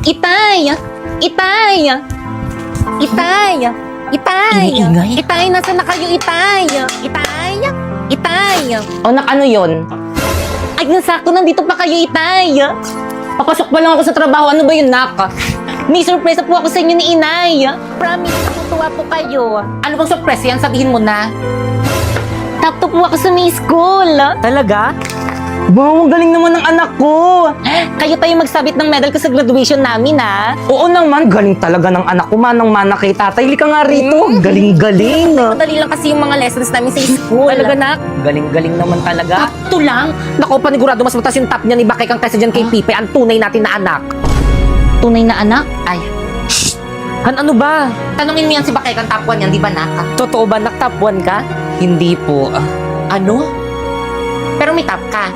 Itay! Itay! Itay! Itay! Ingay. Itay, nasa na kayo, Itay? Itay? Itay! O, ano yun? Ay, nasakto, nandito pa kayo, Itay! Papasok pa lang ako sa trabaho. Ano ba yun, nak? May surpresa po ako sa inyo ni Inay. Promise, natutuwa po kayo. Ano bang surprise yan? Sabihin mo na. Top 2 po ako sa may school. Talaga? Wow, ang galing naman ng anak ko. Kayo pa yung magsabit ng medal ko sa graduation namin, ha? Oo naman, galing talaga ng anak ko. Manang-mana kay tatay. Lika nga rito. Galing-galing. Madali lang kasi yung mga lessons namin sa school. Talaga, nak? Galing-galing naman talaga. Top 2 lang. Naku, panigurado mas mataas yung top niya ni Bakay kang kaysa dyan kay Pipe. Ang tunay natin na anak. Tunay na anak? Ay. Ano ba? Tanungin mo yan si Bakay kang top 1 yan, di ba, nak? Totoo ba, nak top 1 ka? Hindi po. Ano? Pero may top ka.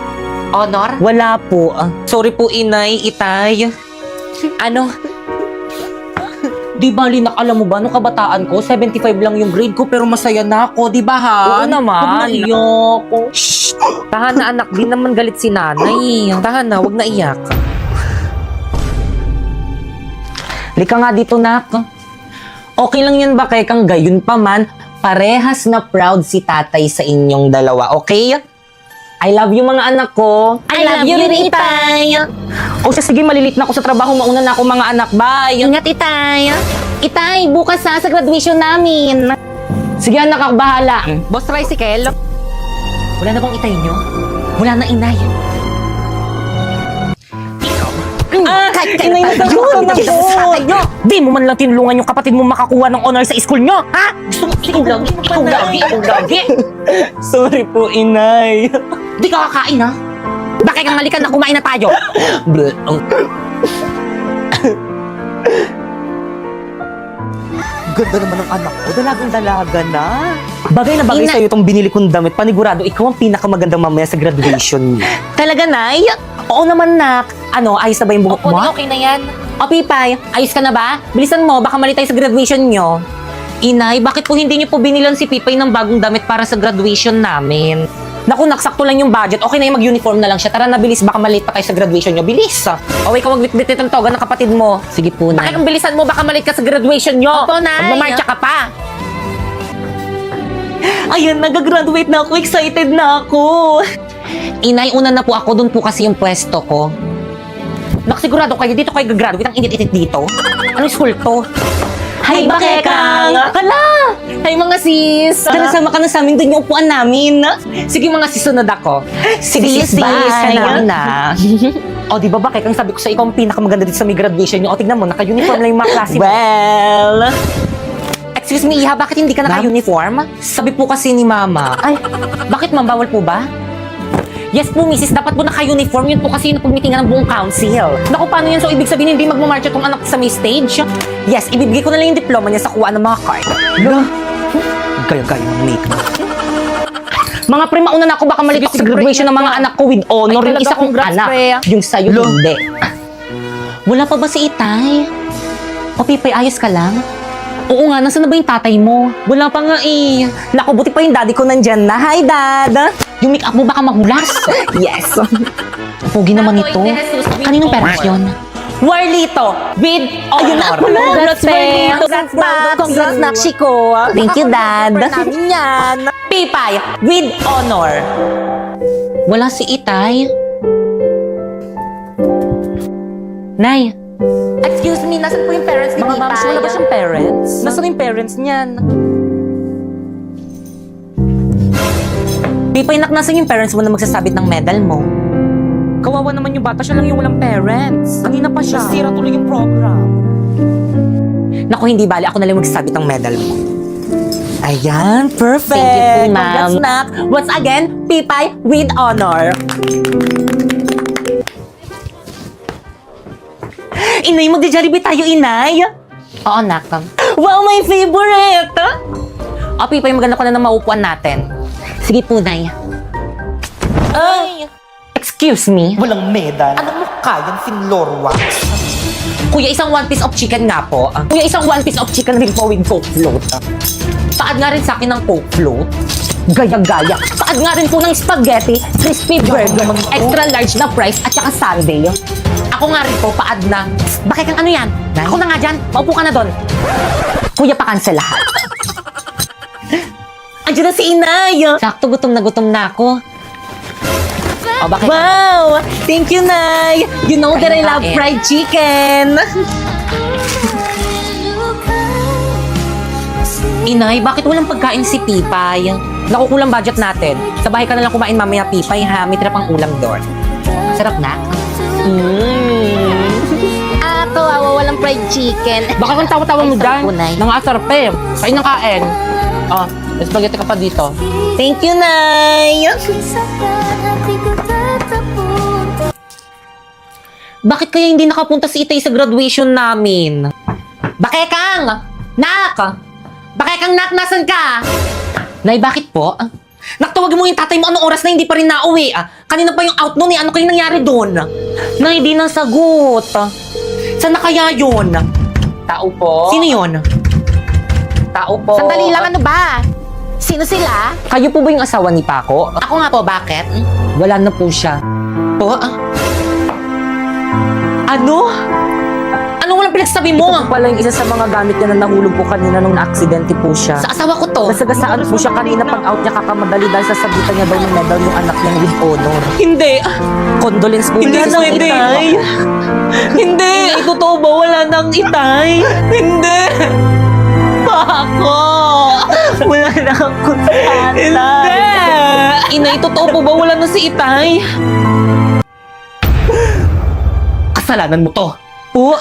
Honor? Wala po. Sorry po, inay, itay. Ano? Di bali, nak, alam mo ba, nung kabataan ko, 75 lang yung grade ko, pero masaya na ako, di ba, ha? Oo naman. Huwag na iyak. Shh! Tahan na, anak, di naman galit si nanay. Tahan na, huwag na iyak. Lika nga dito, nak. Okay lang yan ba kay kang gayon pa man, parehas na proud si tatay sa inyong dalawa, okay? I love you mga anak ko. I love you rin, Itay. O siya, sige, malilit na ako sa trabaho, mauna na ako mga anak, bye. Ingat, Itay. Itay, bukas sa graduation namin. Sige anak, ako bahala. Boss Tricycle. Wala na bang itay nyo? Wala na inay. Inay na yun! Di mo man lang tinulungan yung kapatid mo makakuha ng honor sa school nyo, ha? Ikaw lagi. Sorry po, inay. Di ka kakain, ha? Bakit kang halika na kumain na tayo? Ganda naman ng anak ko. Dalagang-dalaga na. Bagay na bagay Ina- sa'yo itong binili kong damit. Panigurado, ikaw ang pinakamagandang mamaya sa graduation niyo. Talaga, Nay? Oo naman, nak. Ano, ayos na ba yung buhok Opo, mo? okay na yan. O, Pipay, ayos ka na ba? Bilisan mo, baka mali tayo sa graduation nyo. Inay, bakit po hindi niyo po binilan si Pipay ng bagong damit para sa graduation namin? Naku, naksakto lang yung budget. Okay na yung mag-uniform na lang siya. Tara na, bilis. Baka maliit pa kayo sa graduation nyo. Bilis. O, ikaw magbitbit ng toga ng kapatid mo. Sige po, Bakit ang bilisan mo? Baka maliit ka sa graduation nyo. Opo, Nay. Magmamarcha ka pa. Ayan, nag-graduate na ako. Excited na ako. Inay, una na po ako. Doon po kasi yung pwesto ko. Nakasigurado kayo, dito kayo gagraduate. Ang init-init dito. Anong school to? Hi, Bakekang! Hala! Hi, mga sis! Tara, sama ka na sa amin. Doon yung upuan namin. Sige, mga sisunod ako. Sige, Sis, sis, bye. bye. Namin na. O, di ba, Bakekang, sabi ko sa ikaw ang pinakamaganda dito sa may graduation niyo. O, tignan mo, naka-uniform lang yung mga klase mo. Well... Excuse me, Iha, bakit hindi ka naka-uniform? Sabi po kasi ni Mama. Ay, bakit ma'am, bawal po ba? Yes po, misis, dapat po naka-uniform. Yun po kasi yung pagmitingan ng buong council. Naku, paano yan? So, ibig sabihin, hindi magmamarcha tong anak sa may stage? Yes, ibibigay ko na lang yung diploma niya sa kuha ng mga card. Gaya-gaya ng makeup. Mga pre, mauna na ako, baka mali ako sa graduation ng mga anak ko with honor. Ay, Yung isa talaga, kong congrats, anak. pre. Yung sa'yo, hindi. Wala pa ba si Itay? O, Pipay, ayos ka lang? Oo nga, nasaan na ba yung tatay mo? Wala pa nga eh. Naku, buti pa yung daddy ko nandyan na. Hi, Dad! Yung make-up mo baka mahulas. Yes. Pogi naman ito. Kaninong parents yun? Warlito! With honor! Congrats, Warlito! Congrats, Babs. Congrats, Nakshi ko! Thank you, Dad! namin yan. Pipay! With honor! Wala si Itay. Nay! Excuse me, nasan po yung parents ni Mga Tita? moms, wala ba siyang parents? Nasaan yung parents niyan? Pipay, nasan yung parents mo na magsasabit ng medal mo? Kawawa naman yung bata, siya lang yung walang parents. Kanina pa siya. Nasira tuloy yung program. Naku, hindi bali. Ako na lang magsasabit ng medal mo. Ayan, perfect. Thank you po, ma'am. Congrats, Nak. Once again, Pipay with honor. Inay, magja-jollibee tayo, Inay. Oo, nak. Wow, my favorite! O, Pipay, maganda ko na ng maupuan natin. Sige po, Nay. Ay! Excuse me? Walang medal. Anong mukha yan, Finlor Wax? Kuya, isang one piece of chicken nga po. Kuya, isang one piece of chicken rin po with Coke float. Paad nga rin sa akin ng Coke float. Gaya-gaya. Paad nga rin po ng spaghetti, crispy burger, extra large na fries, at saka sundae. Ako nga rin po, paad na. Bakit kang ano yan? Ako na nga dyan. Maupo ka na doon. Kuya, pa-cancel lahat. Andiyan na si Inay. Sakto, gutom na ako. Oh, bakit? Wow! Thank you, Nay! You know that I love fried chicken! Inay, bakit walang pagkain si Pipay? Nakukulang budget natin. Sa bahay ka na lang kumain mamaya, Pipay, ha? May tira pang ulam doon. Sarap na. Kawawa, walang fried chicken. Baka kung tawa-tawa mo Ay, dyan. sarap po, Nay. Nangasarap eh. Kain ng kain. Oh, spaghetti ka pa dito. Thank you, Nay! Bakit kaya hindi nakapunta si Itay sa graduation namin? Bakekang! Nak! Bakekang, Nak, nasan ka? Nay, bakit po? Naktawagan mo yung tatay mo anong oras na hindi pa rin nauwi. Kanina pa yung out noon eh. Ano kayong nangyari doon? Nay, di nasagot. Saan na kaya yun? Tao po. Sino yun? Tao po. Sandali lang, ano ba? Sino sila? Kayo po ba yung asawa ni Paco? Ako nga po, bakit? Wala na po siya. Po? Ano? Ano walang pinagsabi mo? Ito po pala yung isa sa mga gamit niya na nahulog po kanina nung na-aksidente po siya. Sa asawa ko to. Nasagasaan po siya kanina pag out niya kakamadali dahil sasagutan niya daw ng medal yung anak niyang with honor. Hindi! Condolence po. Hindi sa pwede. Itay. Hindi! Totoo ba wala nang Itay? Hindi! Paco! Wala na akong tatay. Hindi! Inay, totoo po ba wala na si Itay? Kasalanan mo to. Po?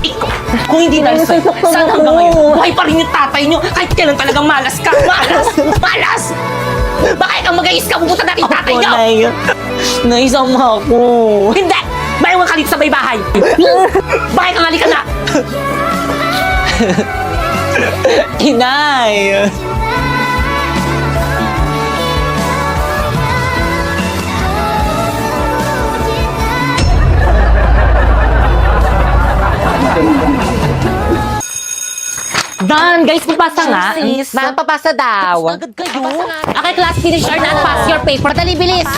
Ikaw, kung hindi dahil sa'yo, saan hanggang ngayon? Buhay pa rin yung tatay nyo. Kahit kailan talagang malas ka. Malas! Malas! Bakit kang mag-ayos ka? Pupunta natin yung tatay nyo! Naisama ako. Hindi! Maiwan ka dito sa may bahay. Bakit kang halika na? Inay! Dan, guys, papasa nga. Sis, papasa daw. Agad kayo. Okay, class, finish or not pass your paper. Dali, bilis.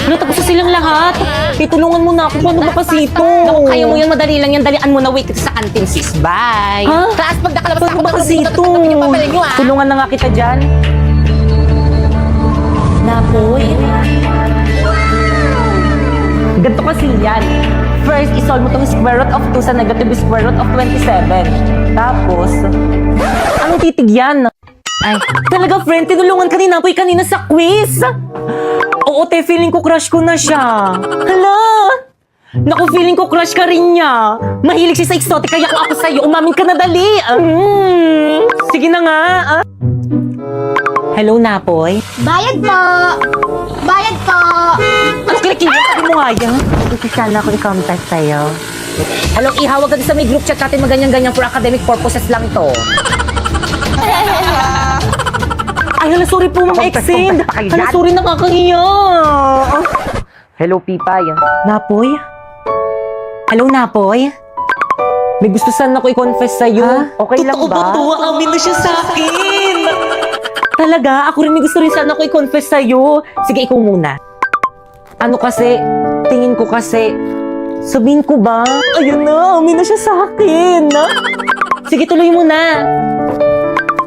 Ano, tapos na silang lahat. Tutulungan mo na ako. Paano mapasito? Naku, kaya mo yan. Madali lang yan. Dalian mo na. Wait sa kantin, sis. Bye. Ha? Class, pag nakalabas Paano ako, mapasito? tapos yung papel nyo, ah. Tulungan na nga kita dyan. Napoy. Ganito kasi yan. First, isolve mo itong square root of 2 sa negative square root of 27. Tapos, anong titig yan? Ay, talaga friend, tinulungan ka ni Napoy kanina sa quiz. Oo, te, feeling ko crush ko na siya. Hala! Naku, feeling ko crush ka rin niya. Mahilig siya sa exotic, kaya kung ako sa'yo, umamin ka na dali. Sige na nga. Hello, Napoy. Bayad po! Bayad po! Ano kinikilig? Sabi mo nga yan. Gusto sana ako i-contact sa'yo. Hello, ihawag ka din sa may group chat natin maganyan-ganyan for academic purposes lang to. Ay, hala, sorry po mga exend. Hala, sorry, nakakahiya. Hello, Pipay. Napoy? Hello, Napoy? May gusto sana ko i-confess sa'yo. Okay lang ba? Totoo ba to? Amin na siya sa akin. Talaga? Ako rin may gusto rin sana ko i-confess sa'yo. Sige, ikaw muna. Ano kasi, tingin ko kasi, sabihin ko ba? Ayun na, amin na siya sa akin. Sige, tuloy mo na.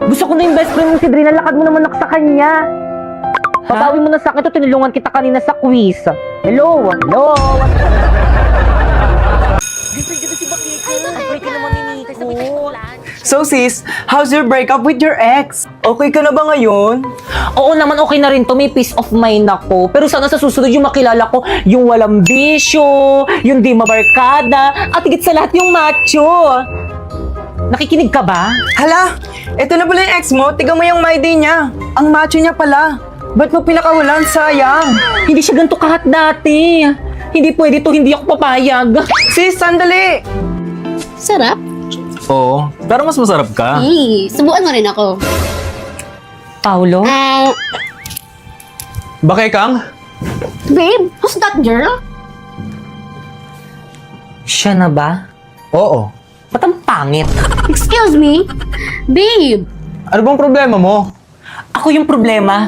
Gusto ko na yung best friend mo si Drina, lakad mo naman ako sa kanya. Pabawi mo na sa akin to, tinulungan kita kanina sa quiz. Hello? Hello? So sis, how's your breakup with your ex? Okay ka na ba ngayon? Oo naman, okay na rin to. May peace of mind ako. Pero sana sa susunod yung makilala ko, yung walang bisyo, yung di mabarkada, at higit sa lahat yung macho. Nakikinig ka ba? Hala, eto na pala yung ex mo. Tiga mo yung my day niya. Ang macho niya pala. Ba't mo pinakawalan? Sayang. Hindi siya ganito kahat dati. Hindi pwede to, hindi ako papayag. Sis, sandali. Sarap? Oo, pero mas masarap ka. Subuan mo rin ako. Paulo? Bakekang? Babe, who's that girl? Siya na ba? Oo. Ba't ang pangit? Excuse me? Babe, Ano bang problema mo? Ako yung problema.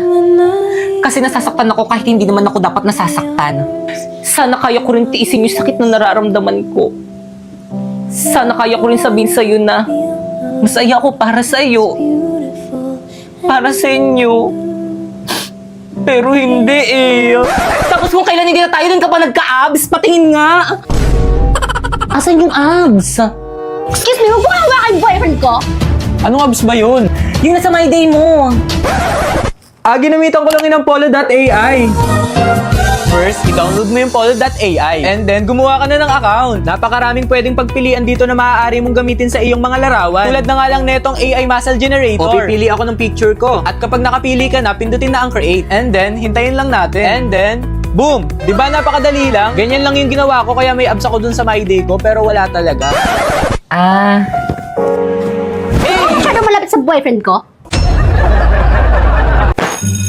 Kasi nasasaktan ako kahit hindi naman ako dapat nasasaktan. Sana kaya ko rin tiisin yung sakit na nararamdaman ko. Sana kaya ko rin sabihin sa'yo na masaya ako para sa'yo. Para sa inyo. Pero hindi eh. Tapos kung kailan hindi na tayo, dun ka pa nagka-abs, patingin nga. Asan yung abs? Excuse me, huwag mo hawakan yung boyfriend ko. Anong abs ba yun? Yung nasa my day mo. Ginamitan ko lang yun ng polo.ai. First, i-download mo yung polo.ai. And then, gumawa ka na ng account. Napakaraming pwedeng pagpilian dito na maaari mong gamitin sa iyong mga larawan. Tulad na nga lang netong AI Muscle Generator. O, pipili ako ng picture ko. At kapag nakapili ka na, pindutin na ang create. And then, hintayin lang natin. And then, boom! Di ba napakadali lang? Ganyan lang yung ginawa ko, kaya may abs ako dun sa my day ko, pero wala talaga. Masyado malapit sa boyfriend ko.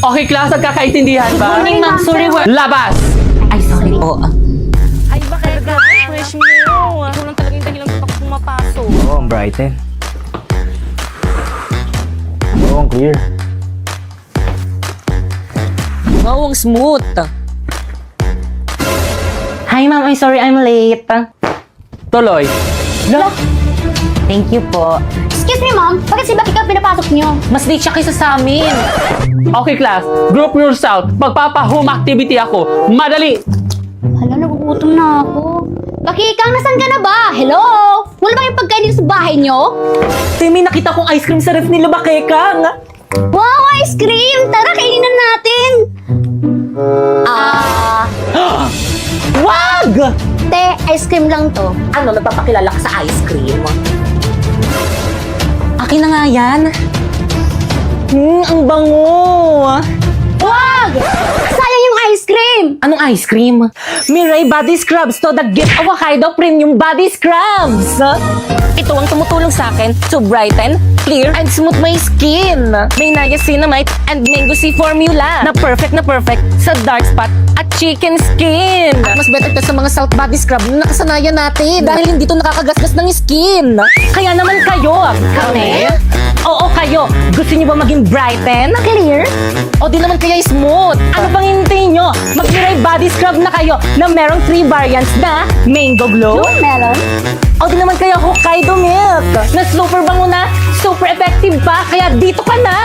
Okay, class, nagkakaintindihan ba? Morning, ma'am. Sorry, Labas! Ay, sorry po. Ay, bakit ka? Fresh mo. Ikaw lang talaga yung dahilan kung bakit pumapasok. Oo, ang brighten. Oo, ang clear. Wow, ang smooth. Hi, ma'am. I'm sorry I'm late. Tuloy. Thank you po. Excuse me, ma'am. Bakit si Bakit ka pinapasok niyo? Mas late siya kaysa sa amin. Okay, class. Group yourself. Magpapa-home activity ako. Madali! Hala, nagugutom na ako. Bakikang, nasan ka na ba? Hello? Wala ba yung pagkain dito sa bahay niyo? Temi, nakita kong ice cream sa ref nila, Bakekang. Wow, ice cream! Tara, kainin na natin! Wag! Te, ice cream lang to. Ano, nagpapakilala ka sa ice cream? Akin na nga yan. Ang bango. Wag! Sayang yung ice cream! Anong ice cream? Mirai Body Scrubs to, the gift of Hokkaido Premium Body Scrubs. Ito ang tumutulong sa akin to brighten, clear, and smooth my skin. May niacinamide and mango sea formula na perfect sa dark spot at chicken skin. At mas better to sa mga South Body Scrub na nakasanayan natin dahil hindi to nakakagasgas ng skin. Kaya naman kayo, kami? Oo, kayo. Gusto niyo ba maging brighten? Clear? O di naman kaya smooth. Ano pang hintayin nyo? Mag-Mirai Body Scrub na kayo na merong 3 variants na Mango Glow. Melon? O di naman kaya Hokkaido Milk na super bango na, super effective pa, kaya dito ka na!